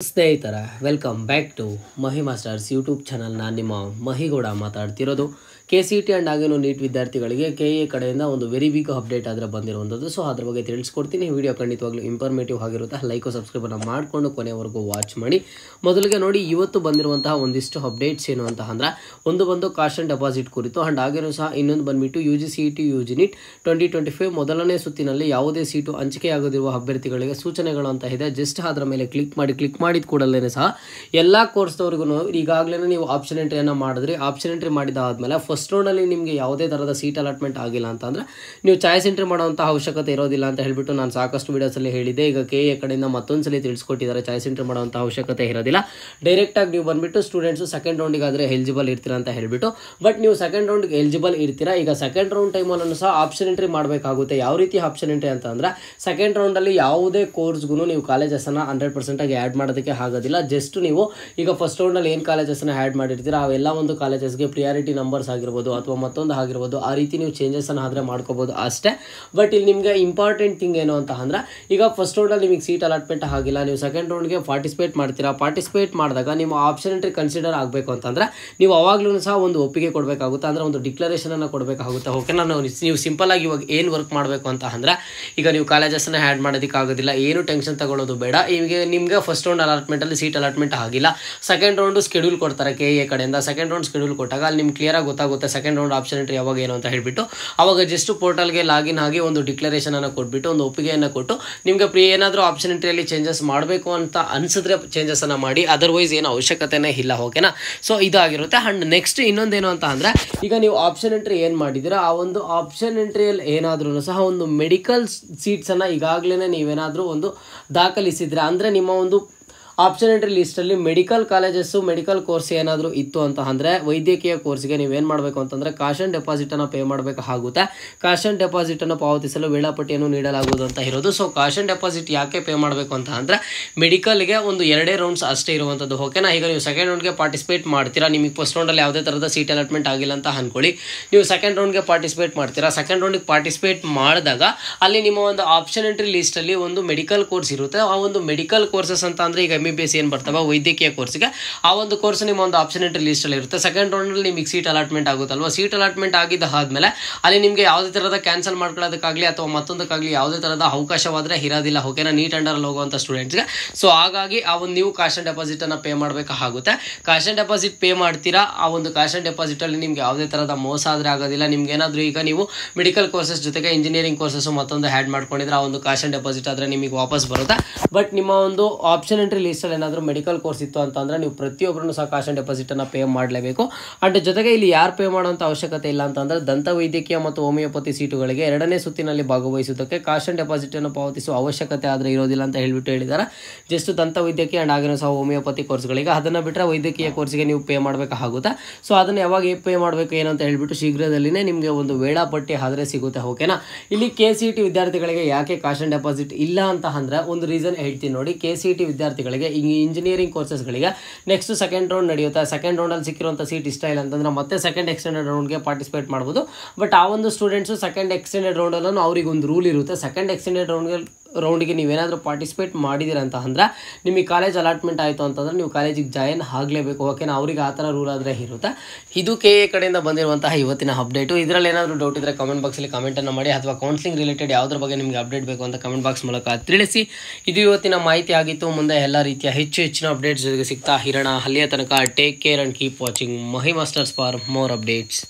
ಸ್ನೇಹಿತರ welcome back to Mahi masters YouTube channel. ನಾನು ನಿಮ್ಮ ಮಹಿಗೌಡ ಮಾತಾಡ್ತಿರೋದು. KCET ಆ್ಯಂಡ್ ಹಾಗೇನು ನೀಟ್ ವಿದ್ಯಾರ್ಥಿಗಳಿಗೆ KA ಕಡೆಯಿಂದ ಒಂದು ವೆರಿ ಬಿಗ್ ಅಪ್ಡೇಟ್ ಆದರೆ ಬಂದಿರುವಂಥದ್ದು. ಸೊ ಅದ್ರ ಬಗ್ಗೆ ತಿಳಿಸ್ಕೊಡ್ತೀನಿ. ವಿಡಿಯೋ ಖಂಡಿತವಾಗ್ಲೂ ಇನ್ಫಾರ್ಮೇಟಿವ್ ಆಗಿರುತ್ತೆ. ಲೈಕ್ ಸಬ್ಸ್ಕ್ರೈಬನ್ನು ಮಾಡಿಕೊಂಡು ಕೊನೆವರೆಗೂ ವಾಚ್ ಮಾಡಿ. ಮೊದಲಿಗೆ ನೋಡಿ, ಇವತ್ತು ಬಂದಿರುವಂತಹ ಒಂದಿಷ್ಟು ಅಪ್ಡೇಟ್ಸ್ ಏನು ಅಂತ ಅಂದ್ರೆ, ಒಂದು ಬಂದು ಕಾಸ್ಟ್ ಆ್ಯಂಡ್ ಡೆಪಾಸಿಟ್ ಕುರಿತು, ಆ್ಯಂಡ್ ಹಾಗೇನೂ ಸಹ ಇನ್ನೊಂದು ಬಂದುಬಿಟ್ಟು UGCET UG NEET 2025 ಮೊದಲನೇ ಸುತ್ತಿನಲ್ಲಿ ಯಾವುದೇ ಸೀಟು ಹಂಚಿಕೆಯಾಗದಿರುವ ಅಭ್ಯರ್ಥಿಗಳಿಗೆ ಸುಚನೆಗಳು ಅಂತ ಇದೆ. ಜಸ್ಟ್ ಅದರ ಮೇಲೆ ಕ್ಲಿಕ್ ಮಾಡಿದ ಕೂಡಲೇ ಸಹ ಎಲ್ಲ ಕೋರ್ಸ್ದವ್ರಿಗೂ ಈಗಾಗಲೇ ನೀವು ಆಪ್ಷನ್ ಎಂಟ್ರಿಯನ್ನು ಮಾಡಿದ್ರಿ. ಆಪ್ಷನ್ ಎಂಟ್ರಿ ಮಾಡಿದಾದ್ಮೇಲೆ ಫಸ್ಟ್ ರೌಂಡಲ್ಲಿ ನಿಮಗೆ ಯಾವುದೇ ಥರದ ಸೀಟ್ ಅಲಾಟ್ಮೆಂಟ್ ಆಗಿಲ್ಲ ಅಂತಂದರೆ ನೀವು ಚಾಯ್ಸ್ ಎಂಟ್ರಿ ಮಾಡುವಂಥ ಅವಶ್ಯಕತೆ ಇರೋದಿಲ್ಲ ಅಂತ ಹೇಳ್ಬಿಟ್ಟು ನಾನು ಸಾಕಷ್ಟು ವೀಡಿಯೋಸಲ್ಲಿ ಹೇಳಿದ್ದೆ. ಈಗ KA ಕಡೆಯಿಂದ ಮತ್ತೊಂದು ಸಲ ತಿಳಿಸ್ಕೊಟ್ಟಿದ್ದಾರೆ, ಚಾಯ್ಸ್ ಎಂಟ್ರಿ ಮಾಡುವಂಥ ಅವಶ್ಯಕತೆ ಇರೋದಿಲ್ಲ. ಡೈರೆಕ್ಟಾಗಿ ನೀವು ಬಂದುಬಿಟ್ಟು ಸ್ಟೂಡೆಂಟ್ಸು ಸೆಕೆಂಡ್ ರೌಂಡಿಗಾದರೆ ಎಲಿಜಿಬಲ್ ಇರ್ತೀರಾ ಅಂತ ಹೇಳ್ಬಿಟ್ಟು, ಬಟ್ ನೀವು ಸೆಕೆಂಡ್ ರೌಂಡ್ಗೆ ಎಲಿಜಿಬಲ್ ಇರ್ತೀರಾ. ಈಗ ಸೆಕೆಂಡ್ ರೌಂಡ್ ಟೈಮಲ್ಲೂ ಸಹ ಆಪ್ಷನ್ ಎಂಟ್ರಿ ಮಾಡಬೇಕಾಗುತ್ತೆ. ಯಾವ ರೀತಿ ಆಪ್ಷನ್ ಎಂಟ್ರಿ ಅಂತ ಅಂದರೆ, ಸೆಕೆಂಡ್ ರೌಂಡಲ್ಲಿ ಯಾವುದೇ ಕೋರ್ಸ್ಗೂ ನೀವು ಕಾಲೇಜಸನ್ನು 100% ಆಗಿ ಆ್ಯಡ್ ಮಾಡೋದಕ್ಕೆ ಆಗೋದಿಲ್ಲ. ಜಸ್ಟ್ ನೀವು ಈಗ ಫಸ್ಟ್ ರೌಂಡಲ್ಲಿ ಏನು ಕಾಲೇಜಸನ್ನು ಆ್ಯಡ್ ಮಾಡಿರ್ತೀರಾ ಅವೆಲ್ಲ ಒಂದು ಕಾಲೇಜಸ್ಗೆ ಪ್ರಿಯಾರಿಟಿ ನಂಬರ್ಸ್ ಆಗಿರ್ಬೋದು ಅಥವಾ ಮತ್ತೊಂದು ಆಗಿರ್ಬೋದು, ಆ ರೀತಿ ನೀವು ಚೇಂಜಸನ್ನು ಆದರೆ ಮಾಡ್ಕೋಬೋದು ಅಷ್ಟೇ. ಬಟ್ ಇಲ್ಲಿ ನಿಮಗೆ ಇಂಪಾರ್ಟೆಂಟ್ ಥಿಂಗ್ ಏನು ಅಂತ ಅಂದ್ರೆ, ಈಗ ಫಸ್ಟ್ ರೌಂಡಲ್ಲಿ ನಿಮಗೆ ಸೀಟ್ ಅಲಾಟ್ಮೆಂಟ್ ಆಗಿಲ್ಲ, ನೀವು ಸೆಕೆಂಡ್ ರೌಂಡ್ಗೆ ಪಾರ್ಟಿಸಿಪೇಟ್ ಮಾಡ್ತೀರಾ. ಪಾರ್ಟಿಸಿಪೇಟ್ ಮಾಡಿದಾಗ ನಿಮ್ಮ ಆಪ್ಷನ್ ಎಂಟ್ರಿ ಕನ್ಸಿಡರ್ ಆಗಬೇಕು ಅಂತಂದರೆ ನೀವು ಅವಾಗಲೂ ಸಹ ಒಂದು ಒಪ್ಪಿಗೆ ಕೊಡಬೇಕಾಗುತ್ತೆ, ಅಂದರೆ ಒಂದು ಡಿಕ್ಲರೇಷನನ್ನು ಕೊಡಬೇಕಾಗುತ್ತೆ. ಓಕೆನಾ, ನೀವು ಸಿಂಪಲ್ ಆಗಿ ಇವಾಗ ಏನು ವರ್ಕ್ ಮಾಡಬೇಕು ಅಂತ ಅಂದ್ರೆ, ಈಗ ನೀವು ಕಾಲೇಜಸನ್ನು ಆ್ಯಡ್ ಮಾಡೋದಕ್ಕಾಗೋದಿಲ್ಲ, ಏನು ಟೆನ್ಷನ್ ತಗೊಳ್ಳೋದು ಬೇಡ. ಈಗ ನಿಮಗೆ ಫಸ್ಟ್ ರೌಂಡ್ ಅಲಾಟ್ಮೆಂಟಲ್ಲಿ ಸೀಟ್ ಅಲಾಟ್ಮೆಂಟ್ ಆಗಿಲ್ಲ, ಸೆಕೆಂಡ್ ರೌಂಡು ಸ್ಕೆಡ್ಯೂಲ್ ಕೊಡ್ತಾರೆ KA ಕಡೆಯಿಂದ. ಸೆಕೆಂಡ್ ರೌಂಡ್ ಸ್ಕೆಡ್ಯೂಲ್ ಕೊಟ್ಟಾಗ ಅಲ್ಲಿ ನಿಮ್ಗೆ ಕ್ಲಿಯರಾಗಿ ಗೊತ್ತಾಗುತ್ತೆ ಸೆಕೆಂಡ್ ರೌಂಡ್ ಆಪ್ಷನ್ ಎಂಟ್ರಿ ಯಾವಾಗ ಏನು ಅಂತ ಹೇಳ್ಬಿಟ್ಟು. ಅವಾಗ ಜಸ್ಟ್ ಪೋರ್ಟಲ್ಗೆ ಲಾಗಿನ್ ಆಗಿ ಒಂದು ಡಿಕ್ಲರೇಷನನ್ನು ಕೊಟ್ಬಿಟ್ಟು ಒಂದು ಒಪ್ಪಿಗೆಯನ್ನು ಕೊಟ್ಟು ನಿಮಗೆ ಏನಾದರೂ ಆಪ್ಷನ್ ಎಂಟ್ರಿಯಲ್ಲಿ ಚೇಂಜಸ್ ಮಾಡಬೇಕು ಅಂತ ಅನಿಸಿದ್ರೆ ಚೇಂಜಸನ್ನು ಮಾಡಿ, ಅದರ್ವೈಸ್ ಏನು ಅವಶ್ಯಕತೆನೇ ಇಲ್ಲ. ಓಕೆನಾ, ಸೊ ಇದಾಗಿರುತ್ತೆ. ಆ್ಯಂಡ್ ನೆಕ್ಸ್ಟ್ ಇನ್ನೊಂದೇನು ಅಂತ ಅಂದರೆ, ಈಗ ನೀವು ಆಪ್ಷನ್ ಎಂಟ್ರಿ ಏನು ಮಾಡಿದ್ದೀರಾ ಆ ಒಂದು ಆಪ್ಷನ್ ಎಂಟ್ರಿಯಲ್ಲಿ ಏನಾದ್ರೂ ಸಹ ಒಂದು ಮೆಡಿಕಲ್ ಸೀಟ್ಸನ್ನು ಈಗಾಗಲೇ ನೀವೇನಾದರೂ ಒಂದು ದಾಖಲಿಸಿದ್ರೆ, ಅಂದರೆ ನಿಮ್ಮ ಒಂದು ಆಪ್ಷನ್ ಎಂಟ್ರಿ ಲಿಸ್ಟಲ್ಲಿ ಮೆಡಿಕಲ್ ಕಾಲೇಜಸ್ಸು ಮೆಡಿಕಲ್ ಕೋರ್ಸ್ ಏನಾದರೂ ಇತ್ತು ಅಂತ ಅಂದರೆ, ವೈದ್ಯಕೀಯ ಕೋರ್ಸ್ಗೆ ನೀವೇನು ಮಾಡಬೇಕು ಅಂತಂದರೆ ಕಾಸ್ಟ್ ಆ್ಯಂಡ್ ಡೆಪಾಸಿಟನ್ನು ಪೇ ಮಾಡಬೇಕಾಗುತ್ತೆ. ಕಾಸ್ಟ್ ಆ್ಯಂಡ್ ಡೆಪಾಸಿಟನ್ನು ಪಾವತಿಸಲು ವೇಳಾಪಟ್ಟಿಯನ್ನು ನೀಡಲಾಗುವುದು ಅಂತ ಇರೋದು. ಸೊ ಕಾಸ್ಟ್ ಆ್ಯಂಡ್ ಡೆಪಾಸಿಟ್ ಯಾಕೆ ಪೇ ಮಾಡಬೇಕು ಅಂತ ಅಂದರೆ, ಮೆಡಿಕಲ್ಗೆ ಒಂದು 2 ರೌಂಡ್ಸ್ ಅಷ್ಟೇ ಇರುವಂಥದ್ದು. ಓಕೆನಾ, ಈಗ ನೀವು ಸೆಕೆಂಡ್ ರೌಂಡ್ಗೆ ಪಾರ್ಟಿಸಿಪೇಟ್ ಮಾಡ್ತೀರಾ, ನಿಮಗೆ ಫಸ್ಟ್ ರೌಂಡಲ್ಲಿ ಯಾವುದೇ ಥರದ ಸೀಟ್ ಅಲಾಟ್ಮೆಂಟ್ ಆಗಿಲ್ಲ ಅಂತ ಅಂದ್ಕೊಳ್ಳಿ. ನೀವು ಸೆಕೆಂಡ್ ರೌಂಡ್ಗೆ ಪಾರ್ಟಿಸಿಪೇಟ್ ಮಾಡ್ತೀರಾ. ಸೆಕೆಂಡ್ ರೌಂಡಿಗೆ ಪಾರ್ಟಿಸಿಪೇಟ್ ಮಾಡಿದಾಗ ಅಲ್ಲಿ ನಿಮ್ಮ ಒಂದು ಆಪ್ಷನ್ ಎಂಟ್ರಿ ಲಿಸ್ಟಲ್ಲಿ ಒಂದು ಮೆಡಿಕಲ್ ಕೋರ್ಸ್ ಇರುತ್ತೆ. ಆ ಒಂದು ಮೆಡಿಕಲ್ ಕೋರ್ಸಸ್ ಅಂತ ಅಂದರೆ, ಈಗ MBBS ಏನು ಬರ್ತವೆ ವೈದ್ಯಕೀಯ ಕೋರ್ಸ್ಗೆ, ಆ ಒಂದು ಕೋರ್ಸ್ ನಿಮ್ಮ ಒಂದು ಆಪ್ಷನ್ ಎಂಟ್ರಿ ಲಿಸ್ಟಲ್ಲಿ ಇರುತ್ತೆ. ಸೆಕೆಂಡ್ ರೌಂಡಲ್ಲಿ ನಿಮಗೆ ಸೀಟ್ ಅಲಾಟ್ಮೆಂಟ್ ಆಗುತ್ತಲ್ವ, ಸೀಟ್ ಅಲಾಟ್ಮೆಂಟ್ ಆಗಿದ್ದಾದ್ಮೇಲೆ ಅಲ್ಲಿ ನಿಮಗೆ ಯಾವುದೇ ಥರದ ಕ್ಯಾನ್ಸಲ್ ಮಾಡ್ಕೊಳ್ಳೋದಕ್ಕಾಗಲಿ ಅಥವಾ ಮತ್ತೊಂದಕ್ಕಾಗಲಿ ಯಾವುದೇ ಥರದ ಅವಕಾಶವಾದರೆ ಇರೋದಿಲ್ಲ. ಓಕೆನಾ, ನೀಟ್ ಅಂಡರಲ್ಲಿ ಹೋಗುವಂಥ ಸ್ಟೂಡೆಂಟ್ಸ್ಗೆ. ಸೊ ಹಾಗಾಗಿ ಆ ಒಂದು ನೀವು ಕಾಸ್ಟ್ ಆ್ಯಂಡ್ ಡೆಪಾಸಿಟನ್ನು ಪೇ ಮಾಡಬೇಕಾಗುತ್ತೆ. ಕಾಸ್ಟ್ ಆ್ಯಂಡ್ ಡೆಪಾಸಿಟ್ ಪೇ ಮಾಡ್ತೀರಾ, ಆ ಒಂದು ಕಾಸ್ಟ್ ಆ್ಯಂಡ್ ಡೆಪಾಸಿಟಲ್ಲಿ ನಿಮಗೆ ಯಾವುದೇ ಥರದ ಮೋಸ ಆದರೆ ಆಗೋದಿಲ್ಲ. ನಿಮ್ಗೆ ಏನಾದರೂ ಈಗ ನೀವು ಮೆಡಿಕಲ್ ಕೋರ್ಸಸ್ ಜೊತೆಗೆ ಇಂಜಿನಿಯರಿಂಗ್ ಕೋರ್ಸಸ್ ಮತ್ತೊಂದು ಆ್ಯಡ್ ಮಾಡ್ಕೊಂಡಿದ್ರೆ ಆ ಒಂದು ಕಾಸ್ಟ್ ಆ್ಯಂಡ್ ಡೆಪಾಸಿಟ್ ಆದರೆ ನಿಮಗೆ ವಾಪಸ್ ಬರುತ್ತೆ. ಬಟ್ ನಿಮ್ಮ ಒಂದು ಆಪ್ಷನ್ ಎಂಟ್ರಿ ಲಿಸ್ಟಲ್ಲಿ ಏನಾದರೂ ಮೆಡಿಕಲ್ ಕೋರ್ಸ್ ಇತ್ತು ಅಂತಂದರೆ ನೀವು ಪ್ರತಿಯೊಬ್ಬರೂ ಸಹ ಕಾಸ್ಟ್ ಆ್ಯಂಡ್ ಡೆಪಾಸಿಟನ್ನು ಪೇ ಮಾಡಲೇಬೇಕು. ಅಂಡ್ ಜೊತೆಗೆ ಇಲ್ಲಿ ಯಾರು ಪೇ ಮಾಡುವಂಥ ಅವಶ್ಯಕತೆ ಇಲ್ಲ ಅಂತಂದರೆ, ದಂತ ವೈದ್ಯಕೀಯ ಮತ್ತು ಹೋಮಿಯೋಪತಿ ಸೀಟುಗಳಿಗೆ 2ನೇ ಸುತ್ತಿನಲ್ಲಿ ಭಾಗವಹಿಸುವುದಕ್ಕೆ ಕಾಸ್ಟ್ ಆ್ಯಂಡ್ ಡೆಪಾಸಿಟನ್ನು ಪಾವತಿಸುವ ಅವಶ್ಯಕತೆ ಆದರೆ ಇರೋದಿಲ್ಲ ಅಂತ ಹೇಳಿದ್ದಾರೆ. ಜಸ್ಟ್ ದಂತ ವೈದ್ಯಕೀಯ ಆ್ಯಂಡ್ ಹಾಗೇನೂ ಸಹ ಹೋಮಿಯೋಪತಿ ಕೋರ್ಸ್ಗಳಿಗೆ, ಅದನ್ನು ಬಿಟ್ಟರೆ ವೈದ್ಯಕೀಯ ಕೋರ್ಸ್ಗೆ ನೀವು ಪೇ ಮಾಡಬೇಕಾಗುತ್ತೆ. ಸೊ ಅದನ್ನು ಯಾವಾಗ ಪೇ ಮಾಡಬೇಕು ಏನು ಅಂತ ಹೇಳ್ಬಿಟ್ಟು ಶೀಘ್ರದಲ್ಲಿನೇ ನಿಮಗೆ ಒಂದು ವೇಳಾಪಟ್ಟಿ ಆದರೆ ಸಿಗುತ್ತೆ. ಓಕೆನಾ, ಇಲ್ಲಿ KCET ವಿದ್ಯಾರ್ಥಿಗಳಿಗೆ ಯಾಕೆ ಕಾಸ್ಟ್ ಆ್ಯಂಡ್ ಡೆಪಾಸಿಟ್ ಇಲ್ಲ ಅಂತ ಅಂದರೆ ಒಂದು ರೀಸನ್ ಹೇಳ್ತೀನಿ ನೋಡಿ. KCET ವಿದ್ಯಾರ್ಥಿಗಳಿಗೆ ಇಂಜಿನಿಯರಿಂಗ್ ಕೋರ್ಸಸ್ಗಳಿಗೆ ನೆಕ್ಸ್ಟ್ ಸೆಕೆಂಡ್ ರೌಂಡ್ ನಡೆಯುತ್ತೆ. ಸೆಕೆಂಡ್ ರೌಂಡಲ್ಲಿ ಸಿಕ್ಕಿರುವಂಥ ಸೀಟ್ ಇಷ್ಟ ಇಲ್ಲ ಅಂತಂದರೆ ಮತ್ತೆ ಸೆಕೆಂಡ್ ಎಕ್ಸ್ಟೆಂಡೆಡ್ ರೌಂಡ್ಗೆ ಪಾರ್ಟಿಸಿಪೇಟ್ ಮಾಡ್ಬೋದು. ಬಟ್ ಆ ಒಂದು ಸ್ಟೂಡೆಂಟ್ಸು ಸೆಕೆಂಡ್ ಎಕ್ಸ್ಟೆಂಡೆಡ್ ರೌಂಡಲ್ಲೂ ಅವ್ರಿಗೆ ಒಂದು ರೂಲ್ ಇರುತ್ತೆ. ಸೆಕೆಂಡ್ ಎಕ್ಸ್ಟೆಂಡೆಡ್ ರೌಂಡಿಗೆ ನೀವೇನಾದರೂ ಪಾರ್ಟಿಸಿಪೇಟ್ ಮಾಡಿದ್ದೀರ ಅಂತ ಅಂದರೆ ನಿಮಗೆ ಕಾಲೇಜ್ ಅಲಾಟ್ಮೆಂಟ್ ಆಯಿತು ಅಂತಂದರೆ ನೀವು ಕಾಲೇಜಿಗೆ ಜಾಯಿನ್ ಆಗಲೇಬೇಕು. ಓಕೆನಾ, ಅವ್ರಿಗೆ ಆ ಥರ ರೂಲ್ ಆದರೆ ಇರುತ್ತೆ. ಇದು KA ಕಡೆಯಿಂದ ಬಂದಿರುವಂತಹ ಇವತ್ತಿನ ಅಪ್ಡೇಟು. ಇದರಲ್ಲಿ ಏನಾದರೂ ಡೌಟ್ ಇದ್ದರೆ ಕಮೆಂಟ್ ಬಾಕ್ಸಲ್ಲಿ ಕಮೆಂಟನ್ನು ಮಾಡಿ, ಅಥವಾ ಕೌನ್ಸಿಲಿಂಗ್ ರಿಲೇಟೆಡ್ ಯಾವುದ್ರ ಬಗ್ಗೆ ನಿಮಗೆ ಅಪ್ಡೇಟ್ ಬೇಕು ಅಂತ ಕಮೆಂಟ್ ಬಾಕ್ಸ್ ಮೂಲಕ ತಿಳಿಸಿ. ಇದು ಇವತ್ತಿನ ಮಾಹಿತಿ ಆಗಿತ್ತು. ಮುಂದೆ ಎಲ್ಲ ರೀತಿಯ ಹೆಚ್ಚಿನ ಅಪ್ಡೇಟ್ಸ್ ಜೊತೆಗೆ ಸಿಗ್ತಾ ಇರೋಣ. ಅಲ್ಲಿಯ ತನಕ take care and keep watching Mahi masters for more updates.